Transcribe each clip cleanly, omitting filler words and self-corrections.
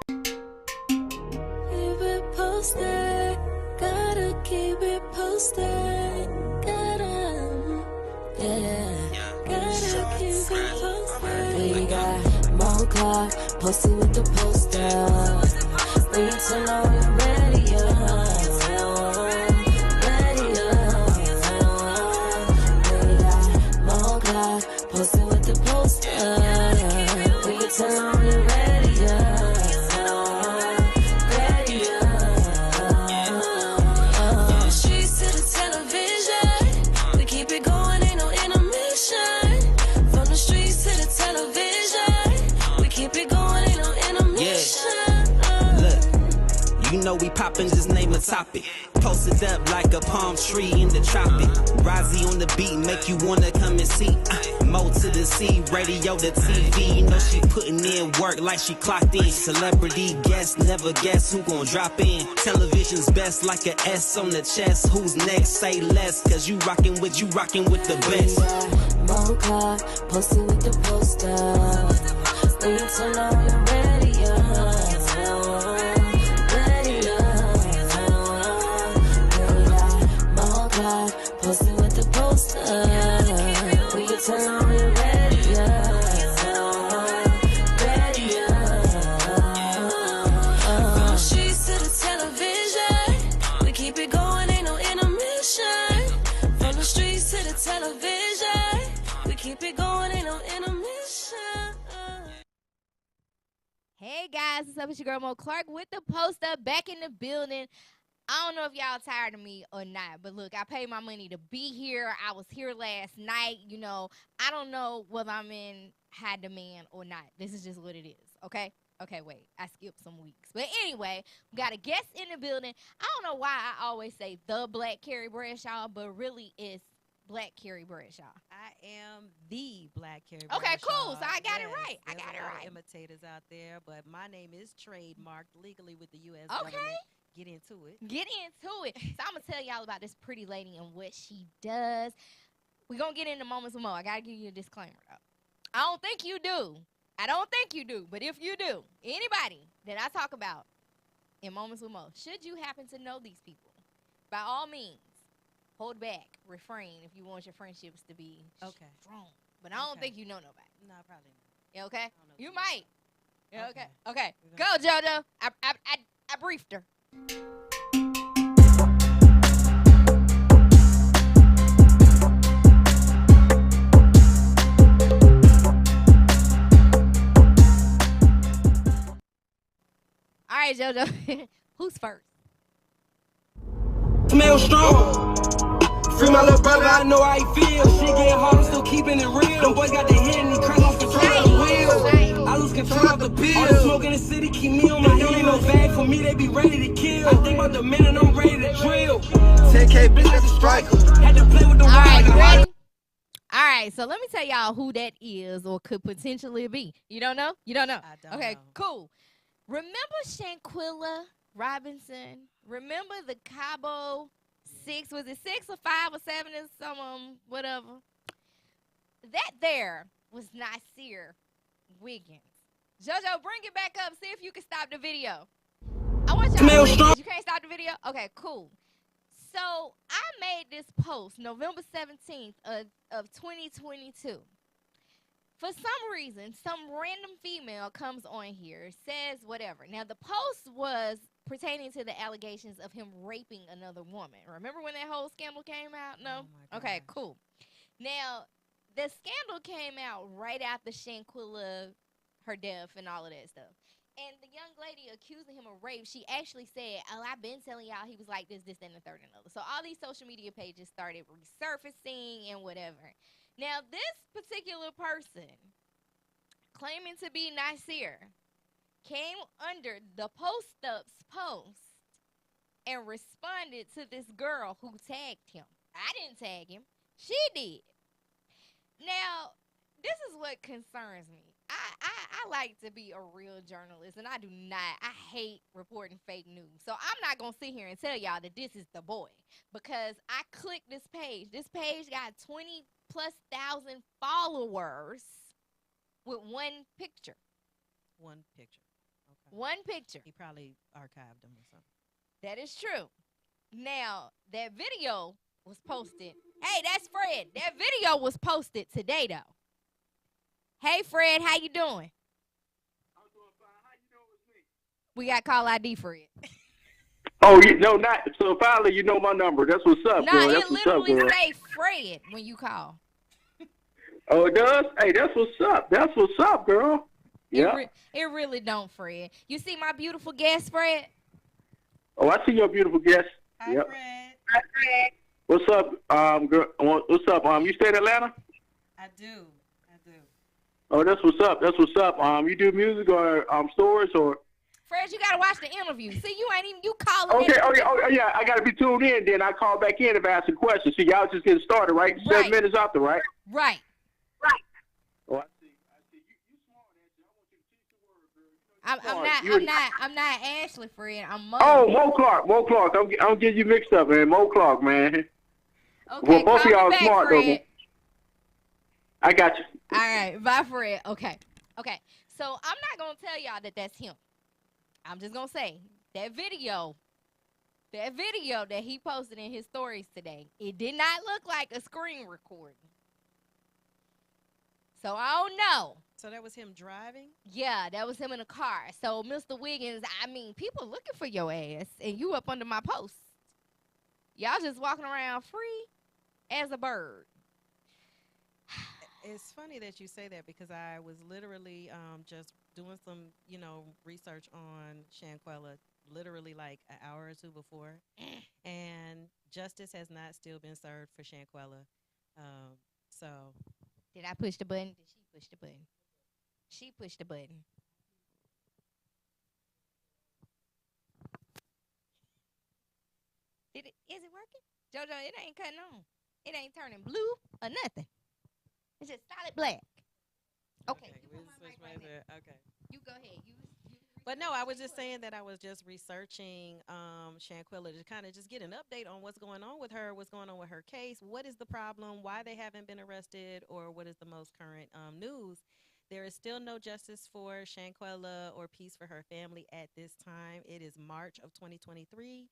Keep it posted, gotta keep it posted, gotta keep it posted. We got more clock, posted with the poster. When you turn on your radio, we got more clock, posted with the poster. When you turn on your radio. You know we poppin', just name a topic. Posted up like a palm tree in the tropic. Rozzy on the beat, make you wanna come and see. Mo to the C, radio to TV. You know she putting in work like she clocked in. Celebrity guest, never guess who gon' drop in. Television's best like a S on the chest. Who's next? Say less, cause you rockin' with the best. Mo clock, posted with the poster. When you turn on your radio. Posted with the poster. We can turn on your radio. From the streets to the television, we keep it going, ain't no intermission. From the streets to the television, we keep it going, ain't no intermission. Hey guys, what's up? It's your girl Mo Clark with the poster back in the building. I don't know if y'all tired of me or not, but look, I paid my money to be here. I was here last night. You know, I don't know whether I'm in high demand or not. This is just what it is, okay? Okay, wait, I skipped some weeks. But anyway, we got a guest in the building. I don't know why I always say the Black Carrie Bradshaw, but really it's Black Carrie Bradshaw. I am the Black Carrie Bradshaw. Okay, cool. So I got it right. I There's got a it lot right. of imitators out there, but my name is trademarked legally with the U.S. Okay. government. Get into it. Get into it. So I'm going to tell y'all about this pretty lady and what she does. We're going to get into moments with Mo. I got to give you a disclaimer, though. I don't think you do. I don't think you do. But if you do, anybody that I talk about in Moments with Mo, should you happen to know these people, by all means, hold back, refrain if you want your friendships to be strong. But I don't think you know nobody. No, probably not. Yeah, okay? I don't know You too might. Yeah, Okay. okay. Go, JoJo. I briefed her. All right, JoJo. Who's first? Smell strong. Free my little brother, I know how he feel. Shit getting hard, I'm still keeping it real. Them boys got the hit and he crack off control of the wheel. I lose control of the bill. All the smoke in the city keep me on my heel. Ain't no bag for me, they be ready to kill. I think about the man and I'm ready to drill. 10K bitch, that's a striker. Had to play with the All right, you wire. ready? All right, so let me tell y'all who that is or could potentially be. You don't know? You don't know? I don't Okay, know. cool. Remember Shanquilla Robinson? Remember the Cabo 6? Was it 6 or 5 or 7 or some whatever? That there was Nasir Wiggins. JoJo, bring it back up. See if you can stop the video. I want y'all to please. You can't stop the video? Okay, cool. So I made this post November 17th of 2022. For some reason, some random female comes on here, says whatever. Now, the post was pertaining to the allegations of him raping another woman. Remember when that whole scandal came out? No? Oh my Okay, gosh. cool. Now, the scandal came out right after Shanquilla, her death and all of that stuff. And the young lady accusing him of rape, she actually said, oh, I've been telling y'all he was like this, and the third, and another. So all these social media pages started resurfacing and whatever. Now, this particular person, claiming to be Nasir, came under the post-up's post and responded to this girl who tagged him. I didn't tag him. She did. Now, this is what concerns me. I like to be a real journalist, and I do not. I hate reporting fake news. So I'm not going to sit here and tell y'all that this is the boy, because I clicked this page. This page got 20,000+ followers with one picture. One picture. One picture. He probably archived them or something. That is true. Now, that video was posted. Hey, that's Fred. That video was posted today, though. Hey, Fred, how you doing? I'm doing fine. How you doing with me? We got call ID, Fred. Oh, no, not so. Finally, you know my number. That's what's up, No, girl. it That's what's up, literally girl. say Fred when you call. Oh, it does. Hey, that's what's up. That's what's up, girl. Yeah. It really don't, Fred. You see my beautiful guest, Fred? Oh, I see your beautiful guest. Hi, Yep. Fred. What's up, girl? What's up? You stay in Atlanta? I do. Oh, that's what's up. That's what's up. You do music or stores or? Fred, you gotta watch the interview. See, you ain't even calling. Okay. Oh, yeah. I gotta be tuned in. Then I call back in if I ask a question. See, y'all just getting started, right? Right. 7 minutes after, right? Right. Oh, I see. You smart, Ashley. I want you to teach the word, girl. I'm not Ashley, Fred. I'm Mo. Oh, Mo Clark. I'm getting you mixed up, man. Mo Clark, man. Okay, Well, both call of y'all me back, smart, Fred. though. I got you. All right, bye, Fred. Okay. So I'm not gonna tell y'all that that's him. I'm just gonna say that video that he posted in his stories today, it did not look like a screen recording. So I don't know. So that was him driving? Yeah, that was him in a car. So Mr. Wiggins, I mean, people looking for your ass, and you up under my post. Y'all just walking around free as a bird. It's funny that you say that because I was literally just doing some, research on Shanquella literally like an hour or two before. And justice has not still been served for Shanquella. So. Did I push the button? Did she push the button? She pushed the button. Is it working? JoJo, it ain't cutting on. It ain't turning blue or nothing. It's just solid black. Okay. You put my mic right there. Okay. You go ahead. But no, I was just saying that I was just researching Shanquella to kind of just get an update on what's going on with her, what's going on with her case, what is the problem, why they haven't been arrested, or what is the most current news. There is still no justice for Shanquella or peace for her family at this time. It is March of 2023.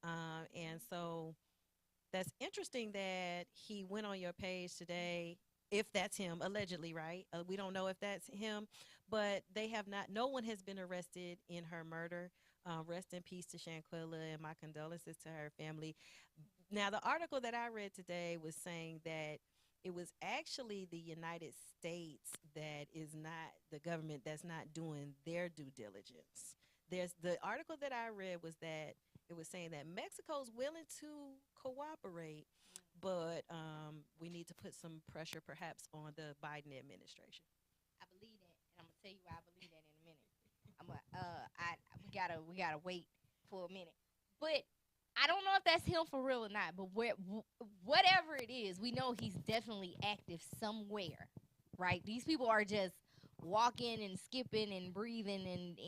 And so that's interesting that he went on your page today, if that's him, allegedly, right? We don't know if that's him, but no one has been arrested in her murder. Rest in peace to Shanquella, and my condolences to her family. Now, the article that I read today was saying that it was actually the United States that is not the government that's not doing their due diligence. The article that I read was that it was saying that Mexico's willing to cooperate, but we need to put some pressure perhaps on the Biden administration. I believe that, and I'm gonna tell you why I believe that in a minute. We gotta wait for a minute, but I don't know if that's him for real or not. But whatever it is, we know he's definitely active somewhere, right? These people are just walking and skipping and breathing, and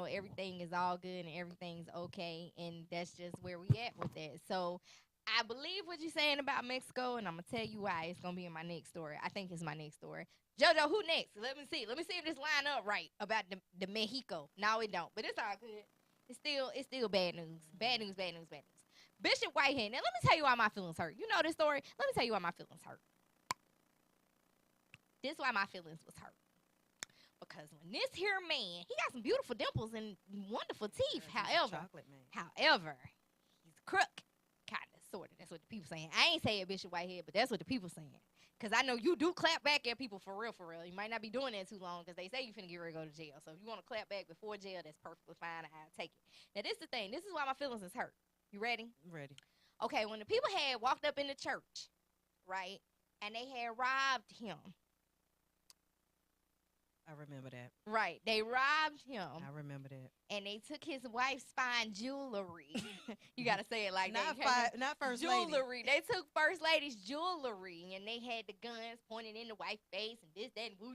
everything is all good and everything's okay, and that's just where we at with that. So I believe what you're saying about Mexico, and I'm gonna tell you why. It's gonna be in my next story. I think it's my next story. JoJo, who next? Let me see if this line up right about the Mexico. No, it don't, but it's all good. It's still bad news. Bad news. Bishop Whitehead. Now let me tell you why my feelings hurt. You know this story. Let me tell you why my feelings hurt. This is why my feelings was hurt. Because when this here man, he got some beautiful dimples and wonderful teeth. However, he's a crook. Kind of, sort of. That's what the people saying. I ain't saying Bishop Whitehead, but that's what the people saying. Because I know you do clap back at people for real. You might not be doing that too long because they say you finna get ready to go to jail. So if you want to clap back before jail, that's perfectly fine. I'll take it. Now, this is the thing. This is why my feelings is hurt. You ready? I'm ready. Okay, when the people had walked up in the church, right, and they had robbed him. I remember that. Right. They robbed him. I remember that. And they took his wife's fine jewelry. You got to say it like not that. Not first jewelry. lady. They took first lady's jewelry, and they had the guns pointed in the wife's face and this, that, and woo.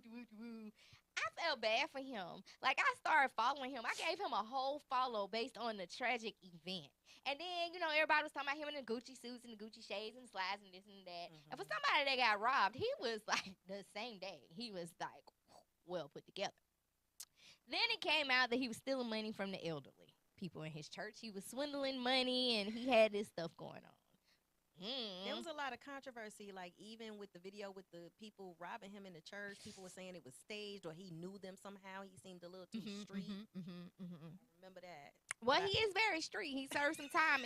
I felt bad for him. Like, I started following him. I gave him a whole follow based on the tragic event. And then, everybody was talking about him in the Gucci suits and the Gucci shades and slides and this and that. Mm-hmm. And for somebody that got robbed, he was like the same day. He was like well put together. Then it came out that he was stealing money from the elderly people in his church. He was swindling money, and he had this stuff going on. There was a lot of controversy, like even with the video with the people robbing him in the church. People were saying it was staged or he knew them somehow. He seemed a little too street. I remember that. Well, he is very street. He served some time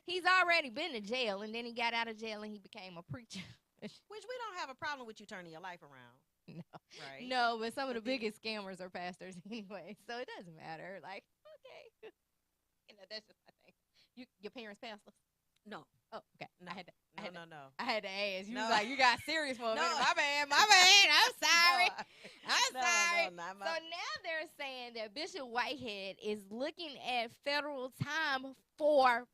he's already been to jail, and then he got out of jail and he became a preacher. Which we don't have a problem with you turning your life around. No. Right? No, but some of the biggest scammers are pastors anyway, so it doesn't matter. Like, okay. That's just my thing. Your parents pastors? No. Oh, okay. No. I had to ask. You No. was like, you got serious for a No. minute. My bad. I'm sorry. I'm sorry. No, not So my... now they're saying that Bishop Whitehead is looking at federal time for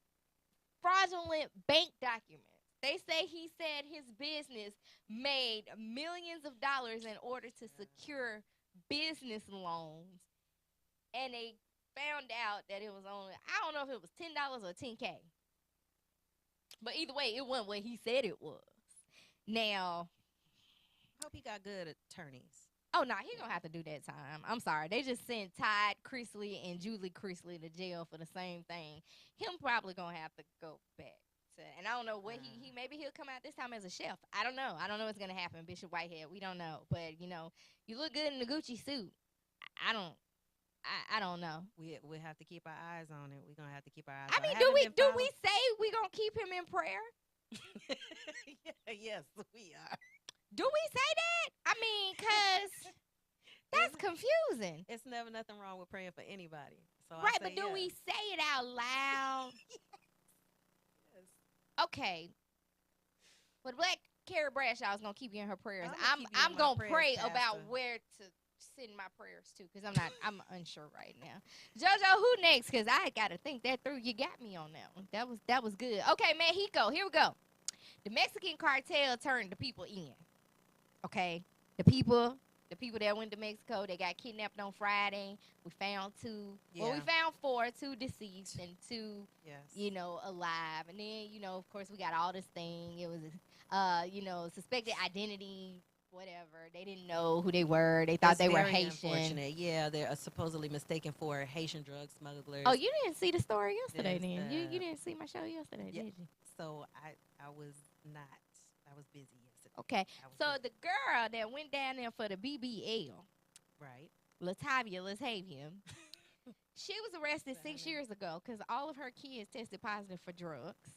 fraudulent bank documents. They say he said his business made millions of dollars in order to secure business loans, and they found out that it was only, I don't know if it was $10 or $10K. But either way, it wasn't what he said it was. Now, I hope he got good attorneys. oh, no, he going to have to do that time. I'm sorry. They just sent Todd Chrisley and Julie Chrisley to jail for the same thing. Him probably going to have to go back. And I don't know what he maybe he'll come out this time as a chef. I don't know. I don't know what's going to happen, Bishop Whitehead. We don't know. But, you know, you look good in the Gucci suit. I don't know. We have to keep our eyes on it. We're going to have to keep our eyes I on mean, it. do we say we going to keep him in prayer? Yes, we are. Do we say that? I mean, because that's confusing. It's never nothing wrong with praying for anybody. So Right, I say but do we say it out loud? Yes. Okay. Well, Black Carrie Bradshaw is going to keep you in her prayers. I'ma keep you I'm in my going to prayers, pray Pastor. about where to send my prayers to, because I'm unsure right now. JoJo, who next? Because I got to think that through. You got me on that one. That was good. Okay, Mexico, here we go. The Mexican cartel turned the people in. Okay? The people that went to Mexico, they got kidnapped on Friday. We found 2. Yeah. Well, we found 4, 2 deceased and 2, Yes. you know, alive. And then, you know, of course, we got all this thing. It was, you know, suspected identity, whatever. They didn't know who they were. They thought It's they were very Haitian. unfortunate. Yeah, they're supposedly mistaken for Haitian drug smugglers. Oh, you didn't see the story yesterday, There's, then? You didn't see my show yesterday, yeah. did you? So I was not. I was busy yesterday. Okay. I was So busy. the girl that went down there for the BBL, Right. Latavia, she was arrested 6 Diana. years ago because all of her kids tested positive for drugs.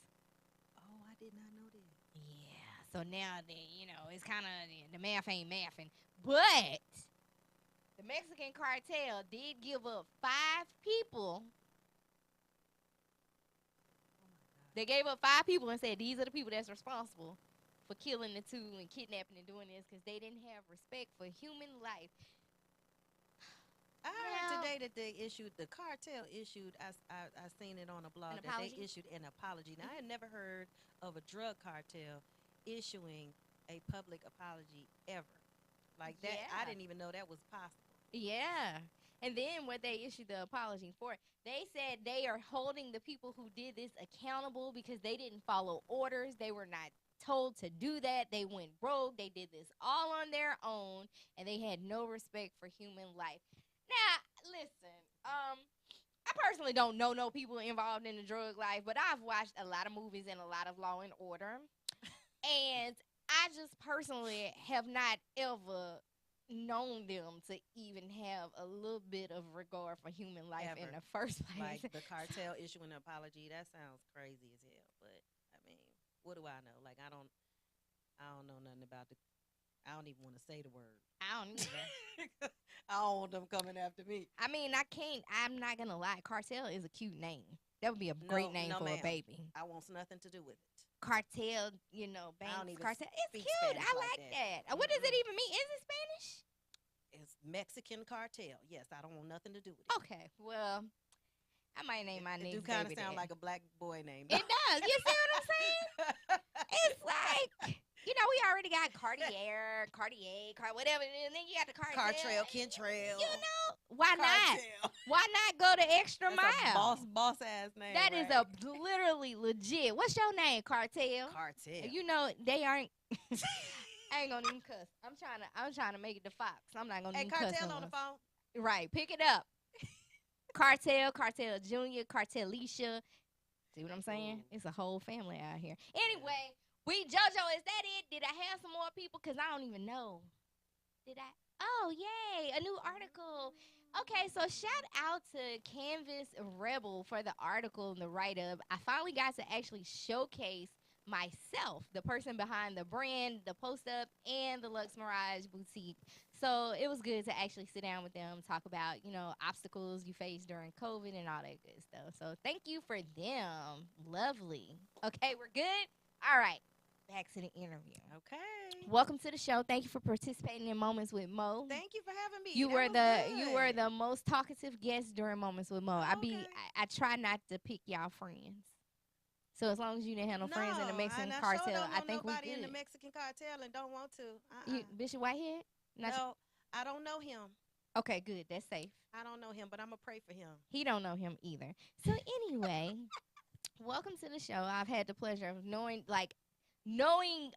Oh, I did not know that. Yeah. So now, you know, it's kind of, the math ain't mathing. But the Mexican cartel did give up 5 people. They gave up 5 people and said these are the people that's responsible for killing the 2 and kidnapping and doing this because they didn't have respect for human life. I heard Well- today that the cartel issued, I seen it on a blog, that apology? they issued an apology. Now, I had never heard of a drug cartel issuing a public apology ever. Like that, Yeah. I didn't even know that was possible. Yeah. And then what they issued the apology for, they said they are holding the people who did this accountable because they didn't follow orders. They were not told to do that. They went rogue. They did this all on their own, and they had no respect for human life. Now, listen, I personally don't know no people involved in the drug life, but I've watched a lot of movies and a lot of Law and Order. And I just personally have not ever known them to even have a little bit of regard for human life in Ever. the first place. Like the cartel issuing an apology, that sounds crazy as hell. But I mean, what do I know? Like I don't know nothing about I don't even want to say the word. I don't either. I don't want them coming after me. I mean, I'm not going to lie. Cartel is a cute name. That would be a great name no, for ma'am. a baby. I want nothing to do with it. Cartel, you know, banks, don't even cartel. It's speak cute. Spanish I like like that. that. What does it Mm-mm. even mean? Is it Spanish? It's Mexican cartel. Yes, I don't want nothing to do with it. Okay, well, I might name my It next do kind of baby sound that. like a black boy name. It does. You see what I'm saying? It's like, you know, we already got Cartier, whatever, and then you got the cartel. Cartrail, Kentrail. You know, why not? Cartel. Why not go the extra That's a mile? boss ass name. That is right? literally legit. What's your name, Cartel? Cartel. You know they aren't. I ain't gonna even cuss. I'm trying to make it the Fox. I'm not gonna Hey, even cuss. Cartel no on the more. phone. Right, pick it up. Cartel, Cartel Junior, Cartelisha. See what I'm saying? It's a whole family out here. Anyway, JoJo, is that it? Did I have some more people? Because I don't even know. Did I? Oh, yay, a new article. Okay, so shout out to Canvas Rebel for the article and the write-up. I finally got to actually showcase myself, the person behind the brand, the post-up, and the Lux Mirage Boutique. So it was good to actually sit down with them, talk about, obstacles you face during COVID and all that good stuff. So thank you for them. Lovely. Okay, we're good? All right, back to the interview. Okay. Welcome to the show. Thank you for participating in Moments with Mo. Thank you for having me. You That were was the most talkative guest during Moments with Mo. good. Okay. I try not to pick y'all friends. So as long as you didn't have no friends in the Mexican and cartel, sure don't I know think we're nobody good. in the Mexican cartel and don't want to. You, Bishop Whitehead? No, I don't know him. Okay, good. That's safe. I don't know him, but I'm gonna pray for him. He don't know him either. So anyway, welcome to the show. I've had the pleasure of knowing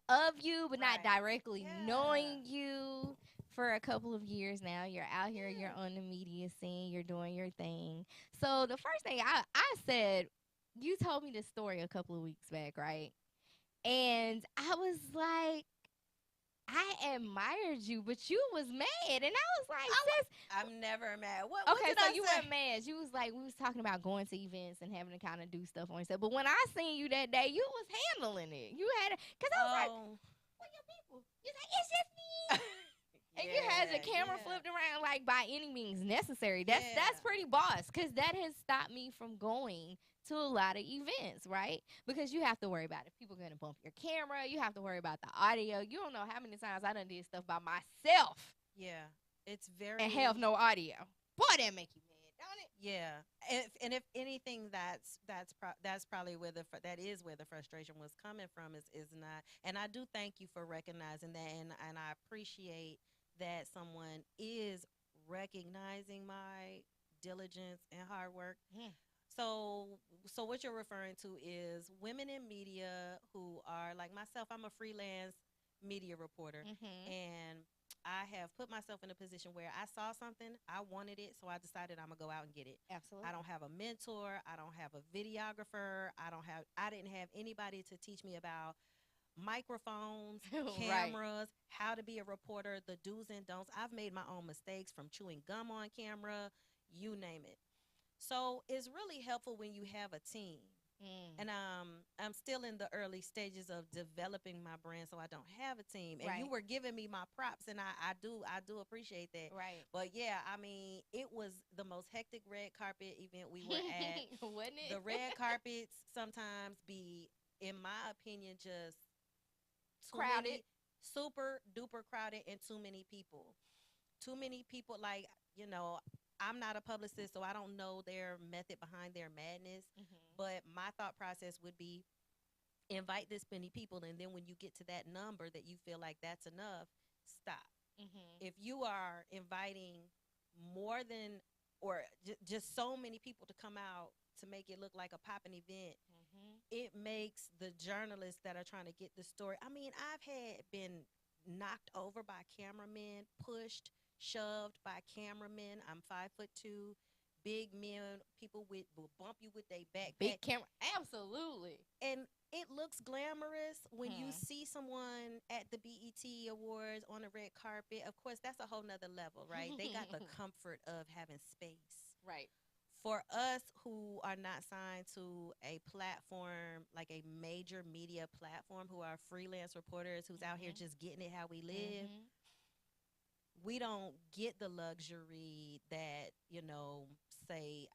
of you, but not Right. directly Yeah. knowing you for a couple of years now. You're out here, you're on the media scene, you're doing your thing. So the first thing I said, you told me this story a couple of weeks back, right? And I was like, I admired you, but you was mad. And I was like, sis, I'm never mad. What okay, did so I you say? weren't mad. You was like, we was talking about going to events and having to kind of do stuff on yourself. But when I seen you that day, you was handling it. You had it. Because I was like, where your people? You like, it's just me. And you had the camera flipped around like by any means necessary. That's pretty boss, because that has stopped me from going to a lot of events, right? Because you have to worry about if people are going to bump your camera. You have to worry about the audio. You don't know how many times I done did stuff by myself Yeah, it's very and have no audio. Boy, that make you mad, don't it? Yeah, and if anything, that's probably where that is where the frustration was coming from is not. And I do thank you for recognizing that, and I appreciate that someone is recognizing my diligence and hard work. Yeah. So what you're referring to is women in media who are like myself. I'm a freelance media reporter, and I have put myself in a position where I saw something, I wanted it, so I decided I'm gonna go out and get it. Absolutely. I don't have a mentor, I don't have a videographer, I didn't have anybody to teach me about microphones, cameras, how to be a reporter, the do's and don'ts. I've made my own mistakes, from chewing gum on camera, you name it. So it's really helpful when you have a team. And I'm still in the early stages of developing my brand, so I don't have a team. And you were giving me my props, and I do appreciate that. Right. But yeah, I mean, it was the most hectic red carpet event we were at. Wasn't it? The red carpets sometimes be, in my opinion, just crowded, super duper crowded, and too many people. Too many people, like, I'm not a publicist, so I don't know their method behind their madness. But my thought process would be, invite this many people, and then when you get to that number that you feel like that's enough, stop. If you are inviting more than, or just so many people to come out to make it look like a popping event, it makes the journalists that are trying to get the story. I mean, I've been knocked over by cameramen, pushed, shoved by cameramen. I'm 5'2", big men. People will bump you with their backpack. Big camera, absolutely. And it looks glamorous when you see someone at the BET Awards on the red carpet. Of course, that's a whole nother level, right? They got the comfort of having space. Right. For us who are not signed to a platform, like a major media platform, who are freelance reporters who's out here just getting it how we live, we don't get the luxury that, say,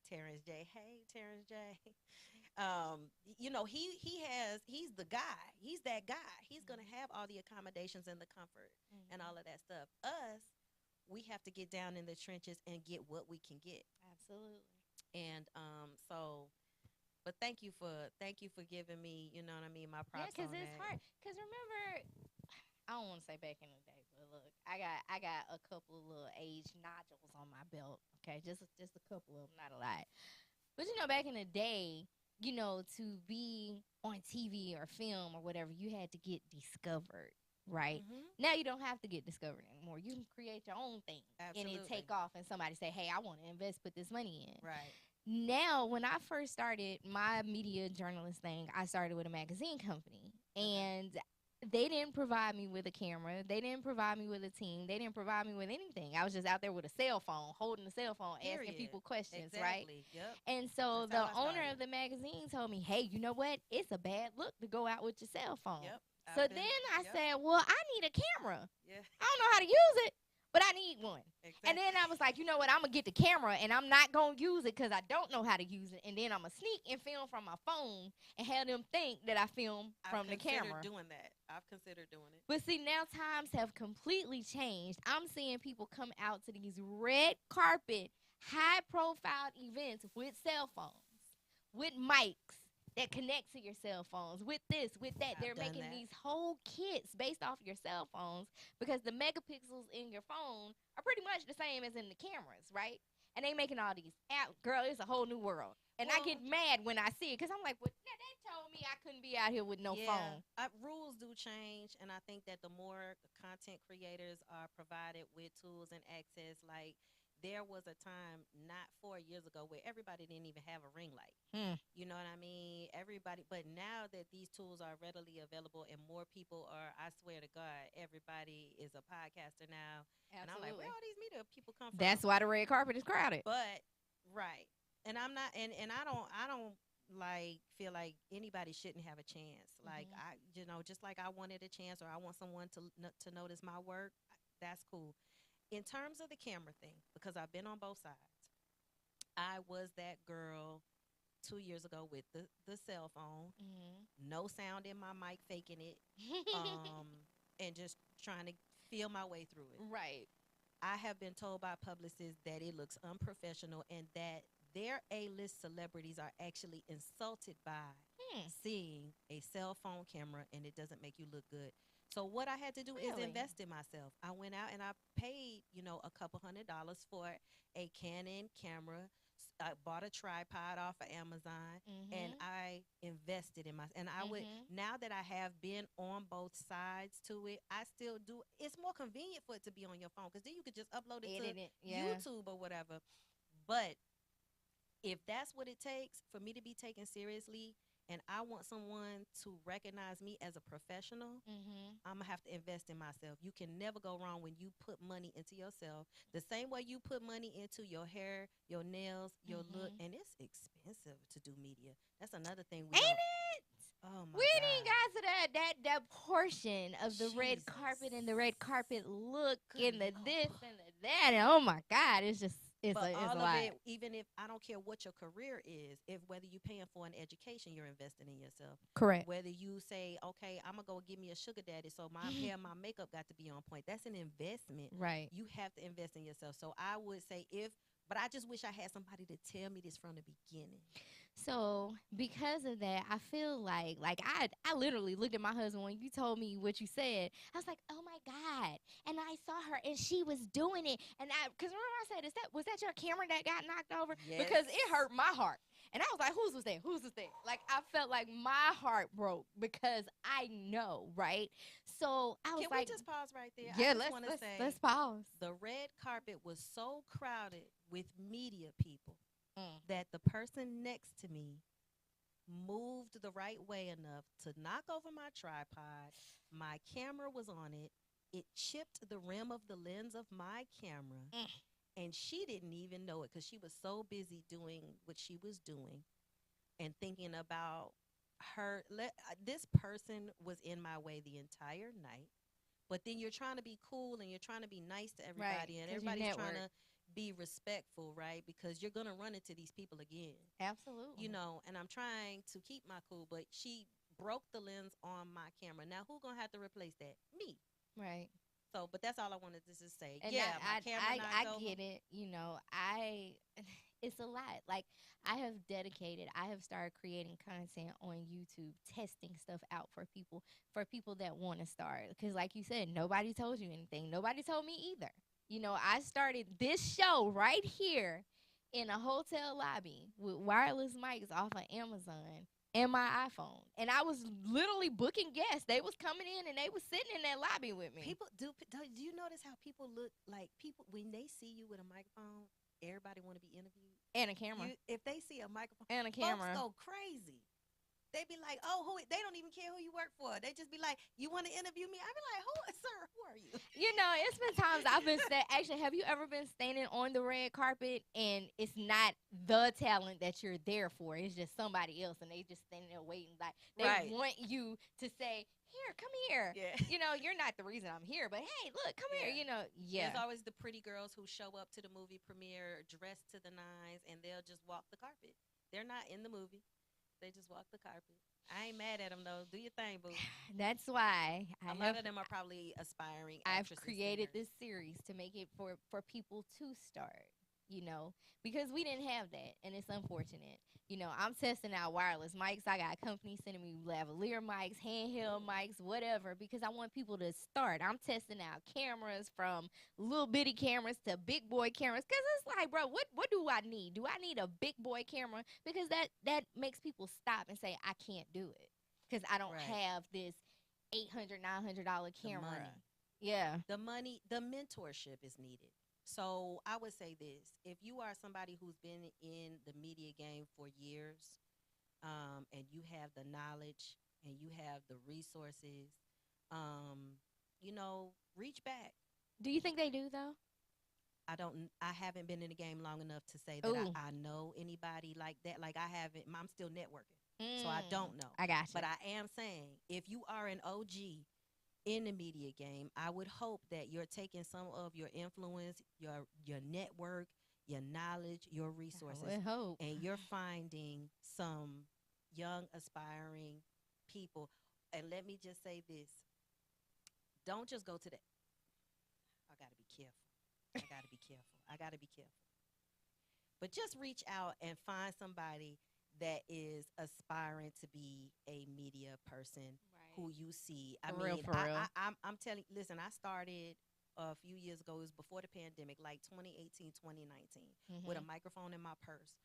Terrence J. Hey, Terrence J. He's the guy. He's that guy. He's going to have all the accommodations and the comfort and all of that stuff. Us, we have to get down in the trenches and get what we can get. Absolutely. And but thank you for giving me, my props. Yeah, because it's hard. Because remember, I don't want to say back in the day, but look, I got a couple of little age nodules on my belt. Okay, just a couple of them, not a lot. But back in the day, to be on TV or film or whatever, you had to get discovered. right? Now you don't have to get discovered anymore. You can create your own thing and it take off and somebody say, hey, I want to invest, put this money in. Right. Now, when I first started my media journalist thing, I started with a magazine company. And they didn't provide me with a camera. They didn't provide me with a team. They didn't provide me with anything. I was just out there with a cell phone, holding a cell phone, asking people questions, right? Yep. And so the owner of the magazine told me, hey, you know what? It's a bad look to go out with your cell phone. Yep. So then I said, well, I need a camera. Yeah. I don't know how to use it, but I need one. Exactly. And then I was like, you know what? I'm going to get the camera, and I'm not going to use it because I don't know how to use it. And then I'm going to sneak and film from my phone and have them think that I film from the camera. I've considered doing that. I've considered doing it. But see, now times have completely changed. I'm seeing people come out to these red carpet, high-profile events with cell phones, with mics that connect to your cell phones, with this, with that. They're making these whole kits based off your cell phones because the megapixels in your phone are pretty much the same as in the cameras, right? And they making all these apps. Girl, it's a whole new world. And I get mad when I see it because I'm like, well, they told me I couldn't be out here with no phone. Rules do change, and I think that the more content creators are provided with tools and access, like, there was a time not 4 years ago where everybody didn't even have a ring light. You know what I mean? Everybody, but now that these tools are readily available and more people are, I swear to God, everybody is a podcaster now. Absolutely. And I'm like, where all these media people come from? That's why the red carpet is crowded. But right. And I'm not, and I don't like feel like anybody shouldn't have a chance. Like just like I wanted a chance, or I want someone to notice my work. That's cool. In terms of the camera thing, because I've been on both sides, I was that girl 2 years ago with the cell phone, no sound in my mic, faking it, and just trying to feel my way through it. Right. I have been told by publicists that it looks unprofessional and that their A-list celebrities are actually insulted by seeing a cell phone camera and it doesn't make you look good. So what I had to do is invest in myself. I went out and I paid, a couple $100 for a Canon camera. I bought a tripod off of Amazon, and I invested in myself. And I would, now that I have been on both sides to it, I still do. It's more convenient for it to be on your phone because then you could just upload it to YouTube or whatever. But if that's what it takes for me to be taken seriously, and I want someone to recognize me as a professional, I'm going to have to invest in myself. You can never go wrong when you put money into yourself. The same way you put money into your hair, your nails, your look. And it's expensive to do media. That's another thing. Ain't it? Oh, my we God. didn't got to that portion of the red carpet and the red carpet look and the this and the that. And oh, my God. It's just. It's but a all of lot. it, even if I don't care what your career is, if whether you're paying for an education, you're investing in yourself. Correct. Whether you say, okay, I'm going to go give me a sugar daddy, so my hair and my makeup got to be on point. That's an investment. Right. You have to invest in yourself. So I would say but I just wish I had somebody to tell me this from the beginning. So because of that, I feel like I literally looked at my husband when you told me what you said. I was like, oh my God. And I saw her and she was doing it. And because remember I said, was that your camera that got knocked over? Yes. Because it hurt my heart. And I was like, whose was that? Whose was that? Like, I felt like my heart broke because I know, right? So I was Can like, we just pause right there? Yeah, let's pause. The red carpet was so crowded with media people that the person next to me moved the right way enough to knock over my tripod. My camera was on it. It chipped the rim of the lens of my camera. And she didn't even know it because she was so busy doing what she was doing and thinking about her. This person was in my way the entire night. But then you're trying to be cool and you're trying to be nice to everybody. Right, and everybody's trying to be respectful, right? Because you're going to run into these people again. Absolutely. And I'm trying to keep my cool. But she broke the lens on my camera. Now, who's going to have to replace that? Me. Right. So, but that's all I wanted to just say. And yeah, my camera knocked over. I get it. It's a lot. Like, I have started creating content on YouTube, testing stuff out for people that want to start. Because like you said, nobody told you anything. Nobody told me either. I started this show right here in a hotel lobby with wireless mics off of Amazon and my iPhone. And I was literally booking guests. They was coming in and they was sitting in that lobby with me. People do you notice how people look like people when they see you with a microphone, everybody want to be interviewed? And a camera. If they see a microphone, And a camera. folks go crazy. They be like, oh, they don't even care who you work for. They just be like, you want to interview me? I be like, sir, who are you? You know, it's been times I've been actually, have you ever been standing on the red carpet and it's not the talent that you're there for? It's just somebody else and they just standing there waiting. Like, they Right. want you to say, here, come here. Yeah. You know, you're not the reason I'm here, but hey, look, come here. Yeah. You know, yeah. There's always the pretty girls who show up to the movie premiere dressed to the nines and they'll just walk the carpet. They're not in the movie. They just walk the carpet. I ain't mad at them though. Do your thing, boo. That's why A lot of them are probably aspiring I've actresses, created singers. this series to make it for people to start, you know, because we didn't have that, and it's unfortunate. You know, I'm testing out wireless mics. I got companies sending me lavalier mics, handheld mics, whatever, because I want people to start. I'm testing out cameras from little bitty cameras to big boy cameras, because it's like, bro, what do I need? Do I need a big boy camera? Because that makes people stop and say, I can't do it because I don't Right. have this $800, $900 The camera. money. Yeah. The money, the mentorship is needed. So I would say this: if you are somebody who's been in the media game for years, and you have the knowledge and you have the resources, you know, reach back. Do you think they do though? I haven't been in the game long enough to say that Ooh. I know anybody like that. Like I haven't. I'm still networking, so I don't know. I got you. But I am saying, if you are an OG in the media game, I would hope that you're taking some of your influence, your network, your knowledge, your resources, I would hope. and you're finding some young aspiring people. And let me just say this: don't just go to the. I gotta be careful. I gotta be careful. I gotta be careful. But just reach out and find somebody that is aspiring to be a media person who you see. I For mean, real, for real. I'm telling. Listen, I started a few years ago. It was before the pandemic, like 2018, 2019, with a microphone in my purse,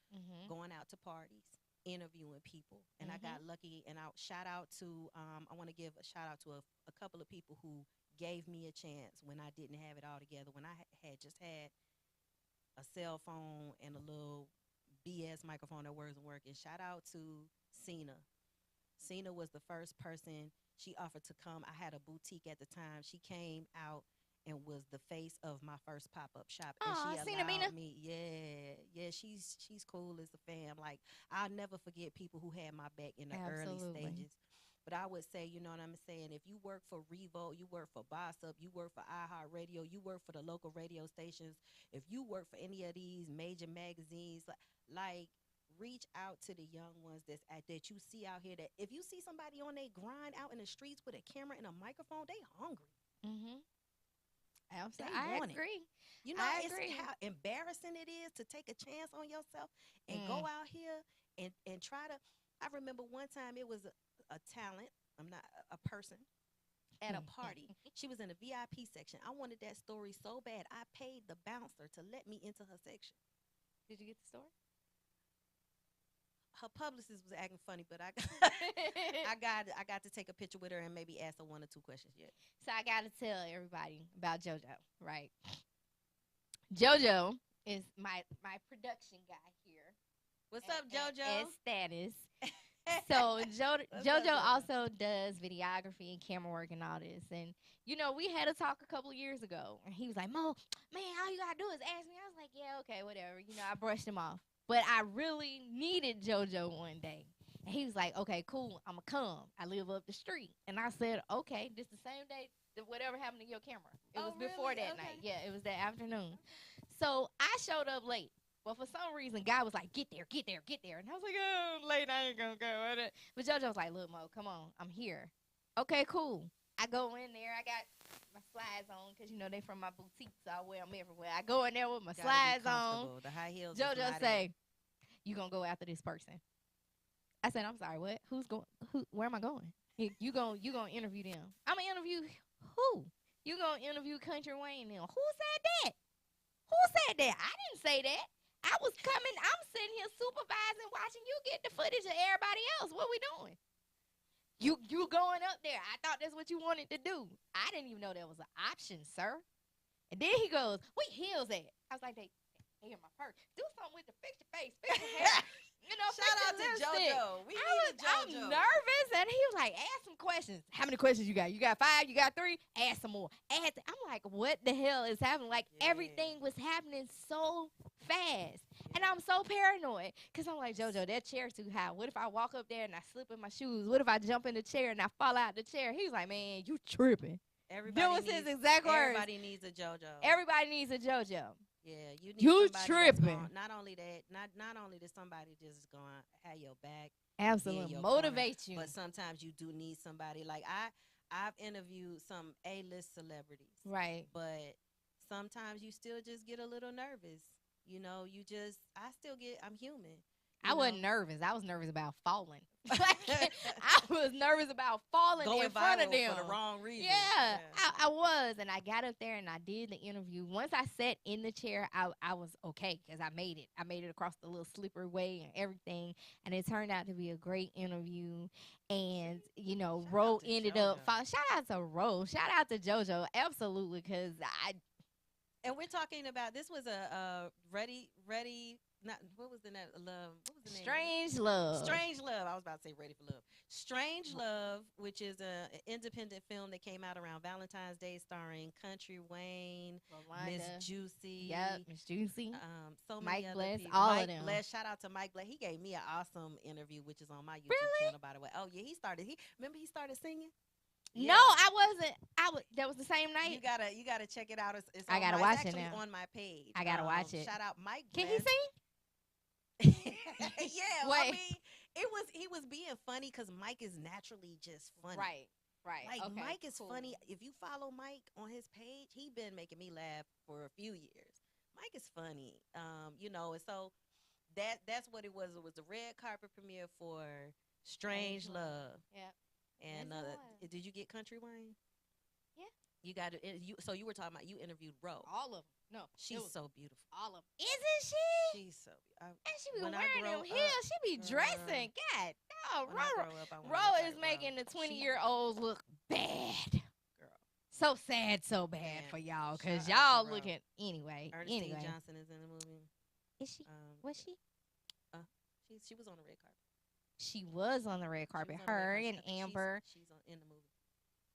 going out to parties, interviewing people, and I got lucky. And I shout out to. I want to give a shout out to a couple of people who gave me a chance when I didn't have it all together. When I had just had a cell phone and a little BS microphone that wasn't working. Shout out to Cena. Cena was the first person. She offered to come. I had a boutique at the time. She came out and was the face of my first pop-up shop. And Aw, she Cena allowed Mina. me. Yeah, she's cool as a fam. Like, I'll never forget people who had my back in the early Absolutely. stages. But I would say, you know what I'm saying, if you work for Revo, you work for Boss Up, you work for iHeartRadio, you work for the local radio stations, if you work for any of these major magazines, like reach out to the young ones that you see out here, that if you see somebody on their grind out in the streets with a camera and a microphone, they hungry. Absolutely. They I want it. agree. You know, I it's agree. how embarrassing it is to take a chance on yourself and go out here and try to. I remember one time it was a talent. I'm not a person at a party. She was in the VIP section. I wanted that story so bad. I paid the bouncer to let me into her section. Did you get the story? Her publicist was acting funny, but I got to take a picture with her and maybe ask her one or two questions. Yeah. So I got to tell everybody about JoJo, right? JoJo is my production guy here. What's up, JoJo? At Status. So JoJo also does videography and camera work and all this. And, you know, we had a talk a couple of years ago. And he was like, Mo, man, all you got to do is ask me. I was like, yeah, okay, whatever. You know, I brushed him off. But I really needed JoJo one day. And he was like, okay, cool, I'm going to come. I live up the street. And I said, okay, this the same day that whatever happened to your camera. It was before really? that Okay. night. Yeah, it was that afternoon. So I showed up late. But for some reason, God was like, get there. And I was like, oh, I'm late, I ain't going to go. But JoJo was like, look, Mo, come on, I'm here. Okay, cool. I go in there. I got my slides on because, you know, they from my boutique, so I wear them everywhere. I go in there with my Gotta be slides on. comfortable. The high heels. JoJo say, you going to go after this person. I said, I'm sorry, what? Where am I going? You going to interview them. I'm going to interview who? You going to interview Country Wayne now. Who said that? Who said that? I didn't say that. I was coming. I'm sitting here supervising, watching you get the footage of everybody else. What we doing? You going up there. I thought that's what you wanted to do. I didn't even know that was an option, sir. And then he goes, "Where heels at?" I was like, "They in my purse. Do something with the fix your face, fix your hair." You know, Shout out to JoJo. We need a I'm JoJo. nervous, and he was like, "Ask some questions. How many questions you got? You got 5? You got 3? Ask some more." I'm like, "What the hell is happening?" Like everything was happening so fast, and I'm so paranoid because I'm like, "JoJo, that chair's too high. What if I walk up there and I slip in my shoes? What if I jump in the chair and I fall out the chair?" He was like, "Man, you tripping." Everybody his exact words. Everybody needs a JoJo. Everybody needs a JoJo. Yeah, you need You somebody tripping. That's not only that, not only does somebody just gonna have your back, Absolutely your motivate corner, you. but sometimes you do need somebody. Like I've interviewed some A-list celebrities, Right. but sometimes you still just get a little nervous. You know, I'm human. I wasn't nervous. I was nervous about falling. I was nervous about falling Going in front of viral them for the wrong reason. Yeah, I was, and I got up there and I did the interview. Once I sat in the chair, I was okay because I made it. I made it across the little slippery way and everything, and it turned out to be a great interview. And you know, Ro ended up. Shout out to Ro. Shout out to JoJo. Absolutely, because And we're talking about this was a ready. Not what was the name? Love. What was the name? Strange Love. Strange Love. I was about to say Ready for Love. Strange Love, which is an independent film that came out around Valentine's Day, starring Country Wayne, Miss Juicy. Yep, Miss Juicy. So many Mike other Bless, people. all Mike of them. Bless. Shout out to Mike Bless. He gave me an awesome interview, which is on my YouTube channel, by the way. Oh yeah, he started singing. Yeah. No, I wasn't. That was the same night. You gotta check it out. It's I gotta watch it now. On my page. I gotta watch it. Shout out Mike. Can he sing? Yeah. Wait. I mean, he was being funny because Mike is naturally just funny. Right. Like okay, Mike is cool. funny. If you follow Mike on his page, he been making me laugh for a few years. Mike is funny. You know, and so that's what it was. It was a red carpet premiere for Strange Love. Yeah. And did you get Country Wayne? Yeah. You got it. So you were talking about you interviewed Ro. All of them. No, she's so beautiful. All of them. Isn't she? She's so. And she be wearing them heels. She be dressing. God, no, Ro is making the 20-year-olds look bad. Girl. So sad, so bad for y'all, cause Shout out y'all to Ro. looking anyway. Ernestine Johnson is in the movie. Is she? Was she? She was on the red carpet. She was on the red carpet. Her and Amber. She's in the movie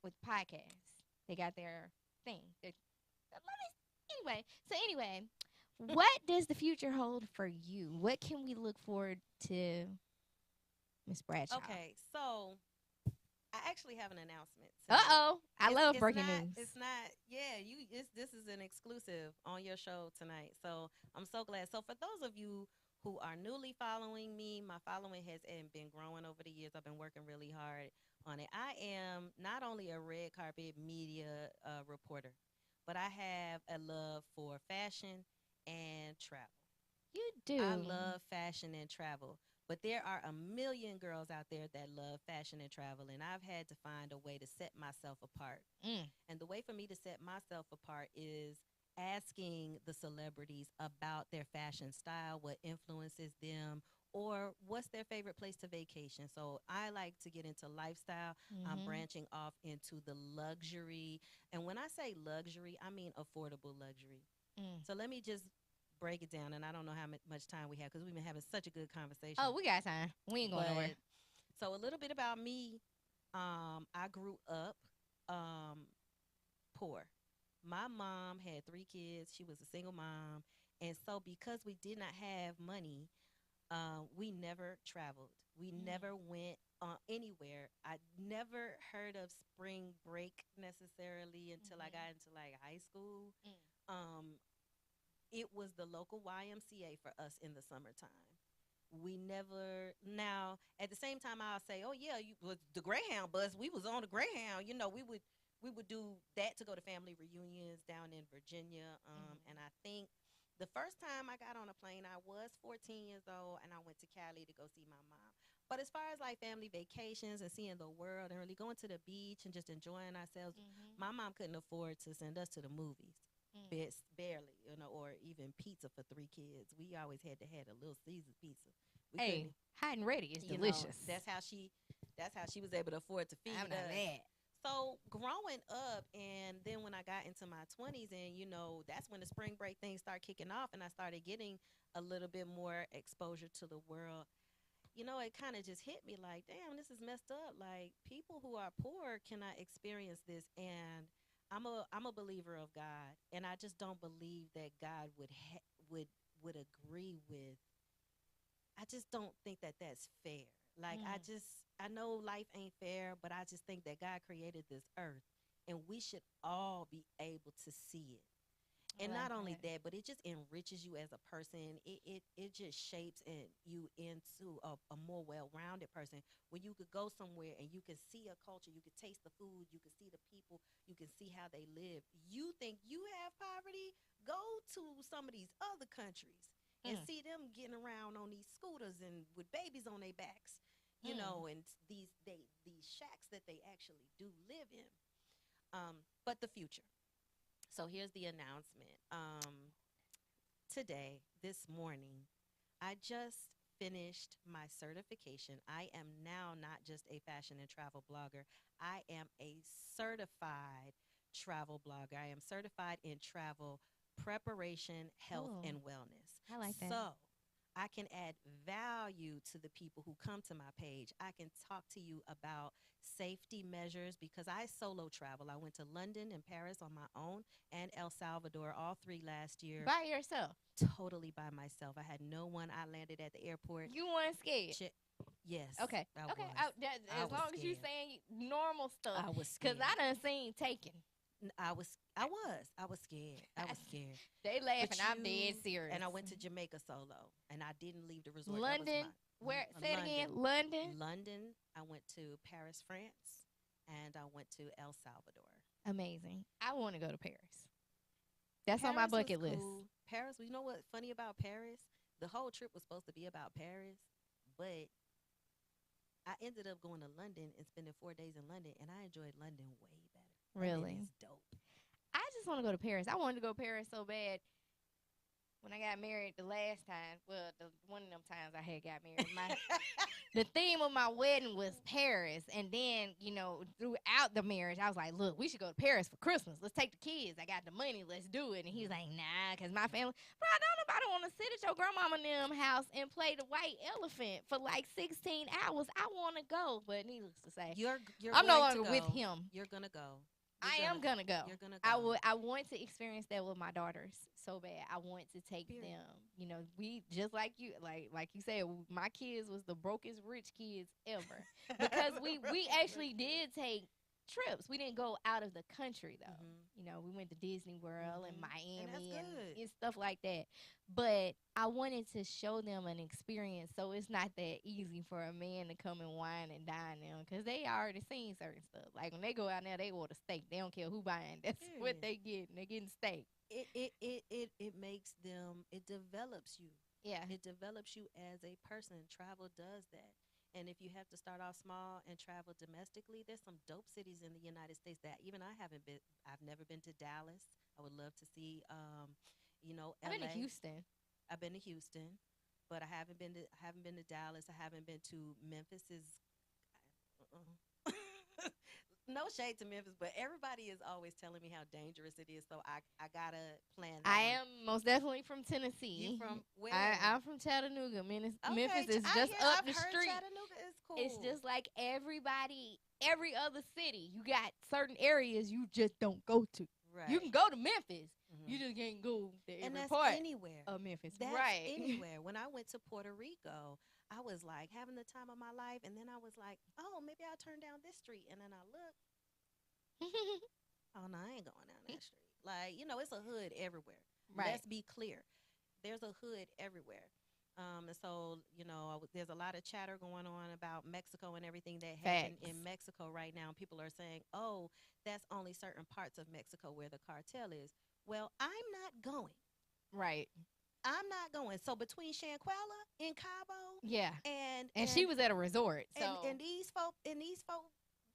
with podcasts. They got their thing. Anyway, what does the future hold for you? What can we look forward to, Miss Bradshaw? Okay, so I actually have an announcement. I love breaking news. It's not. Yeah, this is an exclusive on your show tonight. So I'm so glad. So for those of you who are newly following me, my following has been growing over the years. I've been working really hard on it. I am not only a red carpet media reporter, but I have a love for fashion and travel. You do. I love fashion and travel. But there are a million girls out there that love fashion and travel, and I've had to find a way to set myself apart. And the way for me to set myself apart is asking the celebrities about their fashion style, what influences them, or what's their favorite place to vacation. So I like to get into lifestyle. I'm branching off into the luxury. And when I say luxury, I mean affordable luxury. So let me just break it down. And I don't know how much time we have because we've been having such a good conversation. Oh, we got time. We ain't going nowhere. So a little bit about me. I grew up poor. My mom had 3 kids. She was a single mom. And so because we did not have money, we never traveled. We never went anywhere. I never heard of spring break necessarily until I got into like high school. It was the local YMCA for us in the summertime. We never. Now at the same time, I'll say, oh yeah, you was the Greyhound bus. We was on the Greyhound. You know, we would do that to go to family reunions down in Virginia. And I think the first time I got on a plane, I was 14 years old, and I went to Cali to go see my mom. But as far as like family vacations and seeing the world and really going to the beach and just enjoying ourselves, my mom couldn't afford to send us to the movies. barely, or even pizza for 3 kids. We always had to have a Little Caesars pizza. We Hey, couldn't- hot and ready is you know, delicious. that's how she was able to afford to feed I'm not us. mad. So growing up, and then when I got into my 20s, and that's when the spring break things start kicking off, and I started getting a little bit more exposure to the world. It kind of just hit me like, damn, this is messed up. Like, people who are poor cannot experience this. And I'm a believer of God, and I just don't believe that God would agree with. I just don't think that that's fair. Like, I know life ain't fair, but I just think that God created this earth, and we should all be able to see it. And not only that, but it just enriches you as a person. It just shapes you into a more well-rounded person, where you could go somewhere and you can see a culture, you could taste the food, you can see the people, you can see how they live. You think you have poverty? Go to some of these other countries and see them getting around on these scooters and with babies on their backs, and these shacks that they actually do live in. But the future. So here's the announcement. Today, this morning, I just finished my certification. I am now not just a fashion and travel blogger. I am a certified travel blogger. I am certified in travel preparation, health, and wellness. I like that. So I can add value to the people who come to my page. I can talk to you about safety measures, because I solo travel. I went to London and Paris on my own, and El Salvador, all 3 last year. By yourself? Totally by myself. I had no one. I landed at the airport. You weren't scared? Yes. Okay. I okay. was. As long as you saying normal stuff. I was scared. Because I done seen taken. I was scared. I was scared. They laughing. I'm dead serious. And I went to Jamaica solo, and I didn't leave the resort. London. Where? Say it again. London. London. I went to Paris, France, and I went to El Salvador. Amazing. I want to go to Paris. That's on my bucket list. Paris. You know what's funny about Paris? The whole trip was supposed to be about Paris, but I ended up going to London and spending 4 days in London, and I enjoyed London way better. Really? It's dope. I just want to go to Paris. I wanted to go to Paris so bad. When I got married the last time, one of them times I had got married, the theme of my wedding was Paris. And then, throughout the marriage, I was like, look, we should go to Paris for Christmas. Let's take the kids. I got the money. Let's do it. And he was like, nah, because my family, bro, don't nobody want to sit at your grandmama and them house and play the white elephant for like 16 hours. I want to go. But needless to say, I'm no longer with him. You're going to go. I am gonna go. You're gonna go. I want to experience that with my daughters so bad. I want to take them. We just like you said, my kids was the brokest rich kids ever because we actually did take trips. We didn't go out of the country though. We went to Disney World and Miami and stuff like that. But I wanted to show them an experience, so it's not that easy for a man to come and wine and dine them because they already seen certain stuff. Like when they go out there, they order steak. They don't care who buying. That's what they get. They're getting steak. It makes them. It develops you. Yeah. It develops you as a person. Travel does that. And if you have to start off small and travel domestically, there's some dope cities in the United States that even I haven't been. I've never been to Dallas. I would love to see, LA. I've been to Houston. I've been to Houston, but I haven't been to Dallas. I haven't been to Memphis. No shade to Memphis, but everybody is always telling me how dangerous it is. So I gotta plan that. I am most definitely from Tennessee. You from where? I'm from Chattanooga. Memphis is just up the street. Chattanooga is cool. It's just like every other city. You got certain areas you just don't go to. Right. You can go to Memphis. You just can't go to every and that's part anywhere of Memphis. That's right. anywhere. When I went to Puerto Rico, I was like having the time of my life, and then I was like, oh, maybe I'll turn down this street, and then I look. Oh no, I ain't going down that street. Like, it's a hood everywhere. Right. Let's be clear. There's a hood everywhere. And so, there's a lot of chatter going on about Mexico and everything that happened in Mexico right now. People are saying, oh, that's only certain parts of Mexico where the cartel is. Well, I'm not going. Right. I'm not going. So between Shanquella and Cabo, and she was at a resort. So and these folk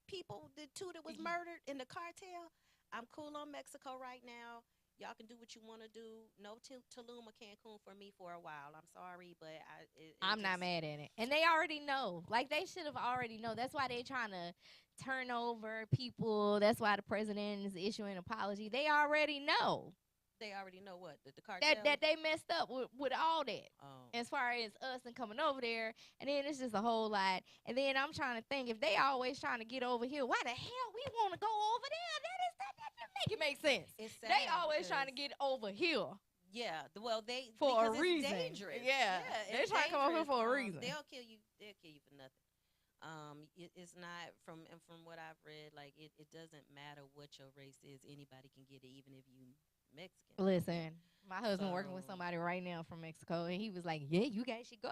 people, the two that was murdered in the cartel, I'm cool on Mexico right now. Y'all can do what you want to do. No Tulum or Cancun for me for a while. I'm sorry, but I'm not mad at it. And they already know. Like, they should have already know. That's why they trying to turn over people. That's why the president is issuing an apology. They already know They already know what the cartel. that they messed up with all that. Oh. As far as us and coming over there. And then it's just a whole lot. And then I'm trying to think, if they always trying to get over here, why the hell we want to go over there? That make it make sense. It's sad They always trying to because- get over here. Yeah, well, they For a because it's reason. dangerous. Yeah, they it's trying to come over here dangerous. for a reason. They'll kill you. They'll kill you for nothing. It's not from what I've read. Like it doesn't matter what your race is. Anybody can get it, even if you Mexican. Listen, my husband working with So- somebody right now from Mexico, and he was like, "Yeah, you guys should go."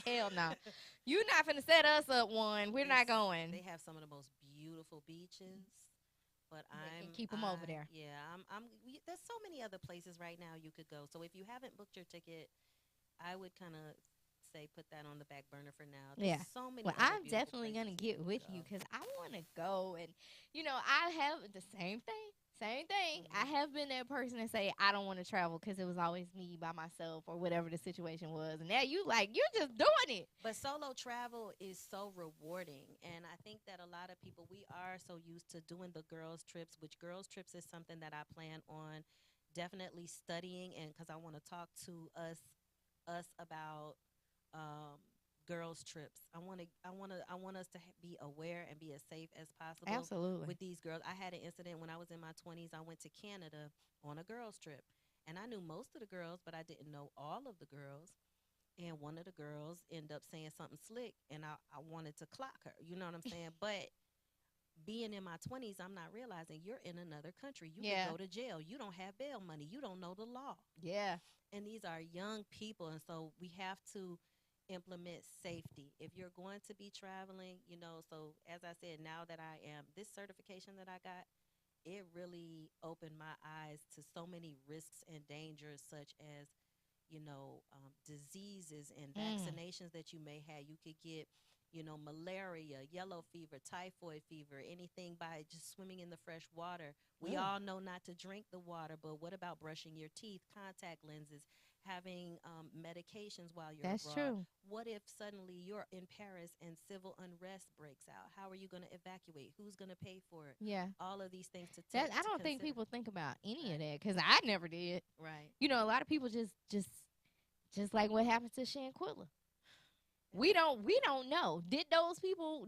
Hell no, you not finna set us up one. We're not going. They have some of the most beautiful beaches. But They can keep 'em over there. Yeah, there's so many other places right now you could go. So if you haven't booked your ticket, I would kind of say put that on the back burner for now. There's Yeah. so many. Well, other I'm beautiful definitely gonna places get could with go. you because I want to go, and I have the same thing. Same thing. I have been that person to say I don't want to travel because it was always me by myself or whatever the situation was, and now you're just doing it. But solo travel is so rewarding. And I think that a lot of people, we are so used to doing the girls' trips, which girls' trips is something that I plan on definitely studying. And because I want to talk to us about girls' trips. I want us to be aware and be as safe as possible. Absolutely. With these girls. I had an incident when I was in my 20s. I went to Canada on a girls' trip. And I knew most of the girls, but I didn't know all of the girls. And one of the girls ended up saying something slick, and I wanted to clock her. You know what I'm saying? But being in my 20s, I'm not realizing you're in another country. You Yeah. can go to jail. You don't have bail money. You don't know the law. Yeah. And these are young people, and so we have to implement safety. If you're going to be traveling, so as I said, now that I am, this certification that I got, it really opened my eyes to so many risks and dangers, such as diseases and vaccinations that you may have. You could get malaria, yellow fever, typhoid fever, anything by just swimming in the fresh water. We all know not to drink the water, but what about brushing your teeth, contact lenses, having medications while you're That's abroad? true. What if suddenly you're in Paris and civil unrest breaks out? How are you going to evacuate? Who's going to pay for it? Yeah. All of these things to That to I don't think consider. people think about any of Right. that because I never did. Right. A lot of people just like what happened to Shanquilla. We don't know. Did those people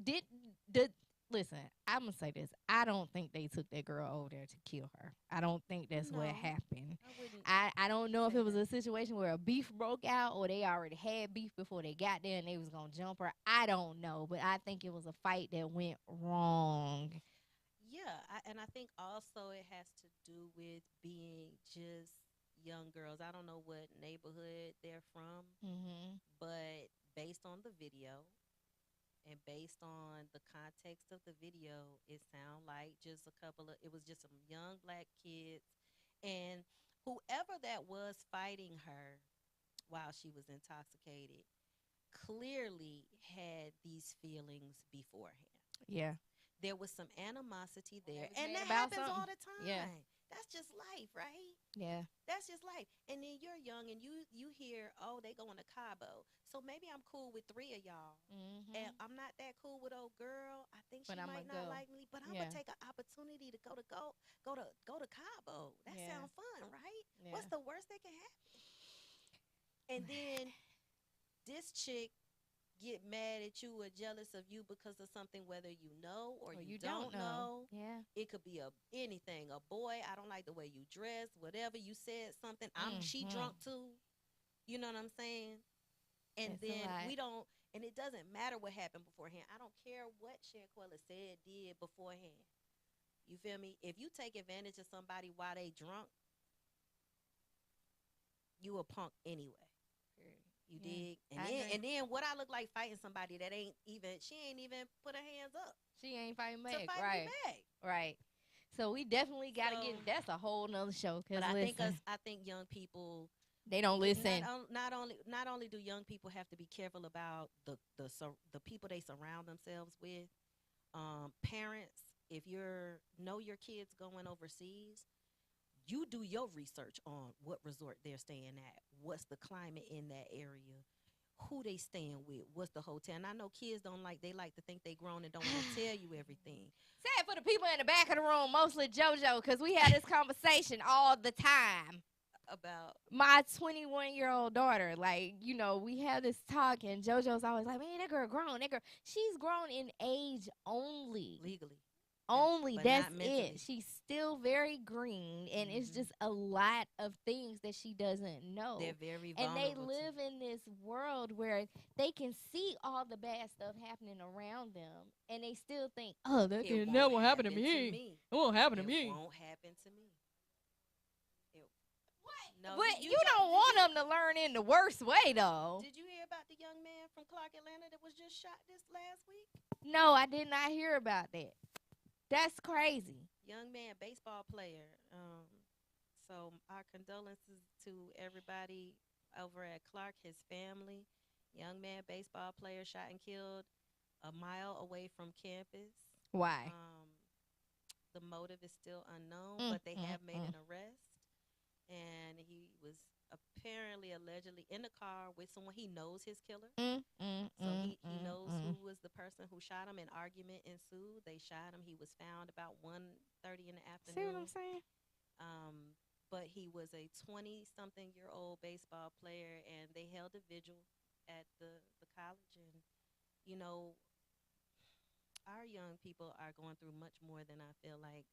listen, I'm gonna say this. I don't think they took that girl over there to kill her. I don't think that's what No. happened. I wouldn't. I don't know if say it was that. a situation where a beef broke out or they already had beef before they got there and they was gonna jump her. I don't know, but I think it was a fight that went wrong. Yeah, and I think also it has to do with being just young girls. I don't know what neighborhood they're from, Mm-hmm. but based on the video and based on the context of the video, it sounded like it was just some young black kids. And whoever that was fighting her while she was intoxicated clearly had these feelings beforehand. Yeah. There was some animosity there. was And mad that about happens all something. the time. Yeah. That's just life, right? Yeah. That's just life. And then you're young and you hear, oh, they going to Cabo. So maybe I'm cool with 3 of y'all. Mm-hmm. And I'm not that cool with old girl. I think she But I'ma might not go. like me. But I'm Yeah. gonna take an opportunity to go to Cabo. That Yeah. sounds fun, right? Yeah. What's the worst that can happen? And then this chick get mad at you or jealous of you because of something, whether you know or you don't know. Yeah. It could be anything. A boy, I don't like the way you dress, whatever you said, something. She Mhm. drunk too. You know what I'm saying? And It's a then lot. we don't, and it doesn't matter what happened beforehand. I don't care what Shanquella said, did beforehand. You feel me? If you take advantage of somebody while they drunk, you a punk anyway. You Yeah. dig? And I then agree. and then what I look like fighting somebody that she ain't even put her hands up She ain't fighting to back. fight Right. me back. Right. So we definitely got to So- get. That's a whole nother show. Cause But listen, I think young people they don't listen. Not only do young people have to be careful about the people they surround themselves with, parents, if know your kids going overseas, you do your research on what resort they're staying at, what's the climate in that area, who they staying with, what's the hotel. And I know kids they like to think they grown and don't want to tell you everything. Sad for the people in the back of the room, mostly JoJo, because we had this conversation all the time. About my 21-year-old daughter, like, you know, we have this talk, and JoJo's always like, man, that girl grown. That girl, she's grown in age only. legally. Only, but that's not mentally. it. She's still very green, and it's just a lot of things that she doesn't know. They're very and they vulnerable live in this world where they can see all the bad stuff happening around them, and they still think, oh, that It can never won't happen to happen me. It won't happen to It me. won't happen to me. No, But you don't want them to learn in the worst way, though. Did you hear about the young man from Clark, Atlanta that was just shot this last week? No, I did not hear about that. That's crazy. Young man, baseball player. So our condolences to everybody over at Clark, his family. Young man, baseball player, shot and killed a mile away from campus. Why? The motive is still unknown, but they have made an arrest. And he was allegedly in the car with someone. He knows his killer. So he knows who was the person who shot him. An argument ensued. They shot him. He was found about 1:30 in the afternoon. See what I'm saying? But he was a 20-something-year-old baseball player, and they held a vigil at the college. And, you know, our young people are going through much more than I feel like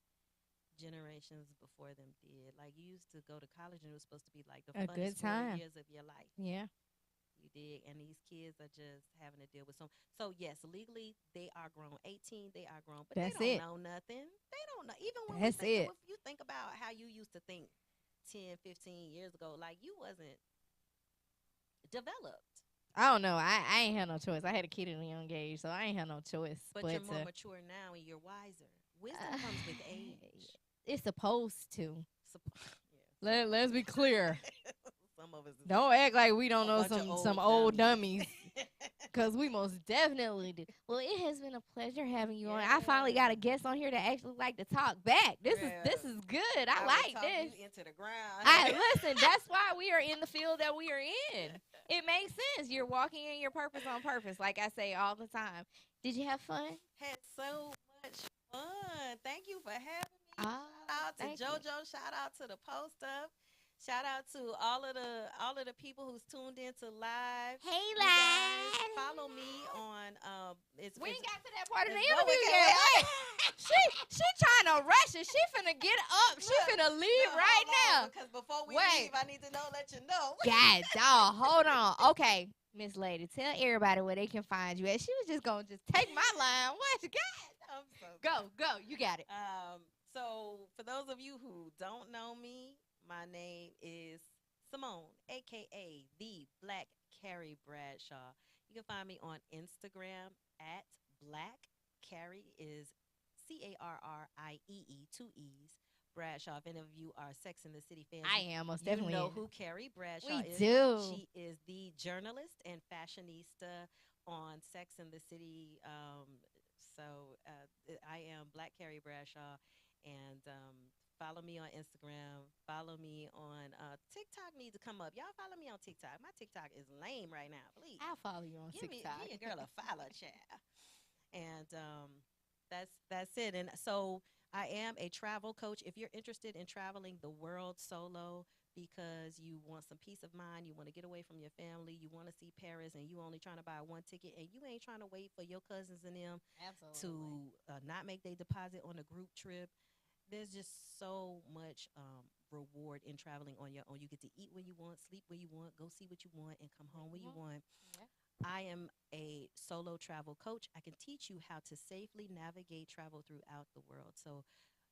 generations before them did. Like, you used to go to college and it was supposed to be like the funnest 4 years of your life. Yeah. You dig? And these kids are just having to deal with so yes, legally they are grown. 18, they are grown, but That's they it. don't know nothing. They don't know. Even when That's it. If you think about how you used to think 10, 15 years ago, like, you wasn't developed. I don't know. I ain't had no choice. I had a kid at a young age, so I ain't had no choice. But you're more mature now and you're wiser. Wisdom comes with age. It's supposed to. Yeah. Let's be clear. Some of us Don't act like we don't know bunch of some old old dummies. Because we most definitely do. Well, it has been a pleasure having you on. I finally got a guest on here that actually like to talk back. This is good. I like talk this. you into the ground. Listen, that's why we are in the field that we are in. It makes sense. You're walking in your purpose on purpose, like I say all the time. Did you have fun? Had so much fun. Thank you for having me. Oh, Shout out to thank you. JoJo. Shout out to the Post Up. Shout out to all of the people who's tuned into live. Hey, You guys live. follow me on We ain't got to that part of the it's interview Roku. yet. Wait. She trying to rush it. She finna get up. She finna leave right now. Because before we Wait. leave, I need to let you know. God, dog, hold on. Okay, Miss Lady, tell everybody where they can find you at. She was just gonna just take my line. What? God. I'm so sorry. Go. You got it. So for those of you who don't know me, my name is Simone, aka the Black Carrie Bradshaw. You can find me on Instagram at Black Carrie is CARRIEE, 2 E's. Bradshaw. If any of you are Sex in the City fans, I am most definitely. You know who Carrie Bradshaw We is. do. She is the journalist and fashionista on Sex in the City. I am Black Carrie Bradshaw, and follow me on Instagram. Follow me on TikTok. Needs to come up. Y'all follow me on TikTok. My TikTok is lame right now. Please, I'll follow you on give TikTok. me a girl a follow, child. And that's it. And so I am a travel coach. If you're interested in traveling the world solo because you want some peace of mind, you want to get away from your family, you want to see Paris, and you only trying to buy one ticket, and you ain't trying to wait for your cousins and them to not make their deposit on a group trip. There's just so much reward in traveling on your own. You get to eat when you want, sleep when you want, go see what you want, and come home when you want. Yeah. I am a solo travel coach. I can teach you how to safely navigate travel throughout the world. So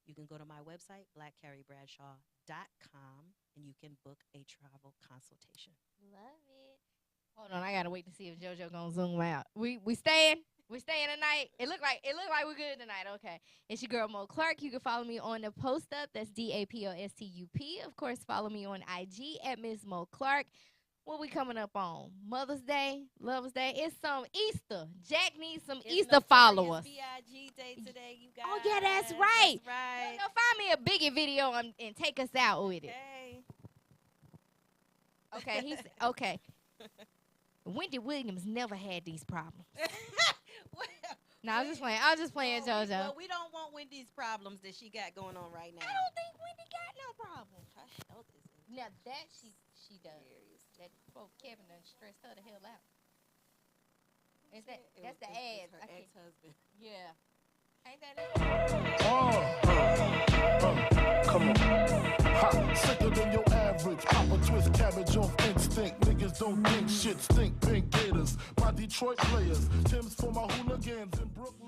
you can go to my website, blackcarriebradshaw.com, and you can book a travel consultation. Love it. Hold on, I gotta wait to see if JoJo gonna zoom out. We staying? We staying tonight? It look like we're good tonight. Okay. It's your girl Mo Clark. You can follow me on the Post Up. That's DAPOSTUP. Of course, follow me on IG at Ms. Mo Clark. What we coming up on? Mother's Day, Lover's Day. It's some Easter. Jack needs some Easter followers. B.I.G. Day today, you guys. Oh yeah, that's right. That's right. Yo, find me a Biggie video and take us out with it. Okay. Okay, he's okay. Wendy Williams never had these problems. No, I was just playing. I was just playing, JoJo. Well, we don't want Wendy's problems that she got going on right now. I don't think Wendy got no problem. Her health is in Now that she does. That poor Kevin done stressed her the hell out. Is that that's the ads? Her ex-husband. Yeah. Ain't that it? Come on. Ha, sicker than your average. Papa twist cabbage off instinct. Niggas don't think shit stink. Pink Gators, my Detroit players. Tim's for my hooligans in Brooklyn.